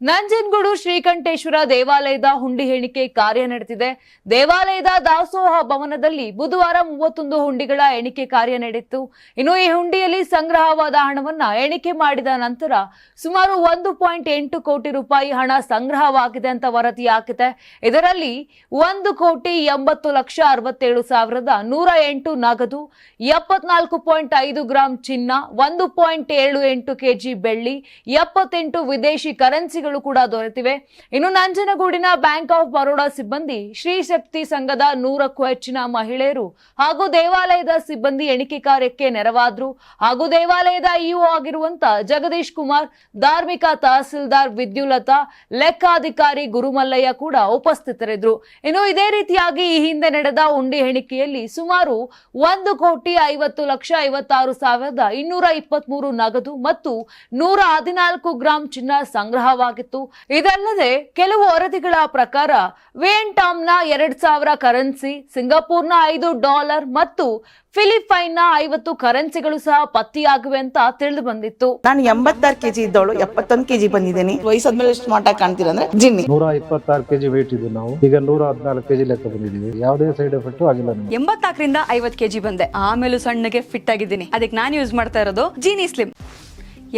ನಂಜನಗೂಡು ಶ್ರೀಕಂಠೇಶ್ವರ ದೇವಾಲಯದ ಹುಂಡಿ ಎಣಿಕೆ ಕಾರ್ಯ ನಡೆದಿದೆ. ದೇವಾಲಯದ ದಾಸೋಹ ಭವನದಲ್ಲಿ ಬುಧವಾರ 31 ಹುಂಡಿಗಳ ಎಣಿಕೆ ಕಾರ್ಯ ನಡೆಯಿತು. ಇನ್ನು ಈ ಹುಂಡಿಯಲ್ಲಿ ಸಂಗ್ರಹವಾದ ಹಣವನ್ನ ಎಣಿಕೆ ಮಾಡಿದ ನಂತರ ಸುಮಾರು 1.8 ಕೋಟಿ ರೂಪಾಯಿ ಹಣ ಸಂಗ್ರಹವಾಗಿದೆ ಅಂತ ವರದಿಯಾಗಿದೆ. ಇದರಲ್ಲಿ 1,80,67,108 ನಗದು, 74.5 ಗ್ರಾಂ ಚಿನ್ನ, 1.78 ಕೆಜಿ ಬೆಳ್ಳಿ, 78 ವಿದೇಶಿ ಕರೆನ್ಸಿಗಳು ಕೂಡ ದೊರೆತಿವೆ. ಇನ್ನು ನಂಜನಗೂಡಿನ ಬ್ಯಾಂಕ್ ಆಫ್ ಬರೋಡಾ ಸಿಬ್ಬಂದಿ, ಶ್ರೀ ಶಕ್ತಿ ಸಂಘದ 100ಕ್ಕೂ ಹೆಚ್ಚಿನ ಮಹಿಳೆಯರು ಹಾಗೂ ದೇವಾಲಯದ ಸಿಬ್ಬಂದಿ ಎಣಿಕೆ ಕಾರ್ಯಕ್ಕೆ ನೆರವಾದ್ರು. ಹಾಗೂ ದೇವಾಲಯದ ಇಒ ಆಗಿರುವಂತ ಜಗದೀಶ್ ಕುಮಾರ್, ಧಾರ್ಮಿಕ ತಹಸೀಲ್ದಾರ್ ವಿದ್ಯುಲತಾ, ಲೆಕ್ಕಾಧಿಕಾರಿ ಗುರುಮಲ್ಲಯ್ಯ ಕೂಡ ಉಪಸ್ಥಿತರಿದ್ದರು. ಇನ್ನು ಇದೇ ರೀತಿಯಾಗಿ ಈ ಹಿಂದೆ ನಡೆದ ಹುಂಡಿ ಎಣಿಕೆಯಲ್ಲಿ ಸುಮಾರು 1,56,56,223 ನಗದು ಮತ್ತು 114 ಗ್ರಾಂ ಚಿನ್ನ ಸಂಗ್ರಹವಾಗಿತ್ತು. ಇದಲ್ಲದೆ ಕೆಲವು ವರದಿಗಳ ಪ್ರಕಾರ ವಿಯೆಟ್ನಾಂನ 2,000 ಕರೆನ್ಸಿ, ಸಿಂಗಾಪುರ್ನ $5 ಮತ್ತು ಫಿಲಿಪೈನ್ನ 50 ಕರೆನ್ಸಿಗಳು ಸಹ ಪತ್ತೆಯಾಗಿವೆ ಅಂತ ತಿಳಿದು ಬಂದಿತ್ತು. ನಾನು 86 ಕೆಜಿ ಇದ್ದವಳು 71 ಕೆಜಿ ಬಂದಿದ್ದೇನೆ. ವಯಸ್ಸಾದ್ಮೇಲೆ ಸ್ಮಾರ್ಟ್ ಆಗಿ ಕಾಣ್ತೀರಾ ಅಂದ್ರೆ ಜಿನ್ನಿ. 126 ಕೆಜಿ ವೇಟ್ ಇದೆ. ನಾವು ಈಗ 114 ಕೆಜಿ ಲೆಕ್ಕ ಬಂದಿದ್ದೀವಿ. ಯಾವುದೇ ಸೈಡ್ ಎಫೆಕ್ಟ್ ಆಗಿಲ್ಲ. 84ರಿಂದ 50 ಕೆಜಿ ಬಂದೆ. ಆಮೇಲೆ ಸಣ್ಣಗೆ ಫಿಟ್ ಆಗಿದ್ದೀನಿ. ಅದಕ್ಕೆ ನಾನು ಯೂಸ್ ಮಾಡ್ತಾ ಇರೋದು ಜೀನಿ ಸ್ಲಿಮ್.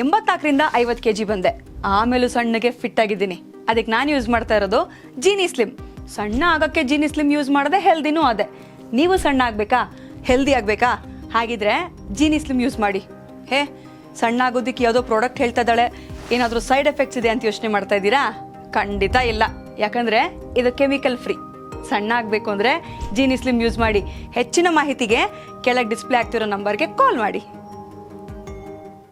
84ರಿಂದ 50 ಕೆಜಿ ಬಂದೆ. ಆಮೇಲೆ ಸಣ್ಣಗೆ ಫಿಟ್ ಆಗಿದ್ದೀನಿ. ಅದಕ್ಕೆ ನಾನು ಯೂಸ್ ಮಾಡ್ತಾ ಇರೋದು ಜೀನಿ ಸ್ಲಿಮ್. ಸಣ್ಣ ಆಗಕ್ಕೆ ಜೀನಿ ಸ್ಲಿಮ್ ಯೂಸ್ ಮಾಡದೆ ಹೆಲ್ದಿನೂ ಅದೇ. ನೀವು ಸಣ್ಣ ಆಗ್ಬೇಕಾ, ಹೆಲ್ದಿ ಆಗ್ಬೇಕಾ? ಹಾಗಿದ್ರೆ ಜೀನಿ ಸ್ಲಿಮ್ ಯೂಸ್ ಮಾಡಿ. ಸಣ್ಣ ಆಗೋದಕ್ಕೆ ಯಾವುದೋ ಪ್ರಾಡಕ್ಟ್ ಹೇಳ್ತಾ ಇದ್ದಾಳೆ, ಏನಾದರೂ ಸೈಡ್ ಎಫೆಕ್ಟ್ಸ್ ಇದೆ ಅಂತ ಯೋಚನೆ ಮಾಡ್ತಾ ಇದ್ದೀರಾ? ಖಂಡಿತ ಇಲ್ಲ. ಯಾಕಂದ್ರೆ ಇದು ಕೆಮಿಕಲ್ ಫ್ರೀ. ಸಣ್ಣ ಆಗಬೇಕು ಅಂದರೆ ಜೀನಿ ಸ್ಲಿಮ್ ಯೂಸ್ ಮಾಡಿ. ಹೆಚ್ಚಿನ ಮಾಹಿತಿಗೆ ಕೆಳಗೆ ಡಿಸ್ಪ್ಲೇ ಆಗ್ತಿರೋ ನಂಬರ್ಗೆ ಕಾಲ್ ಮಾಡಿ.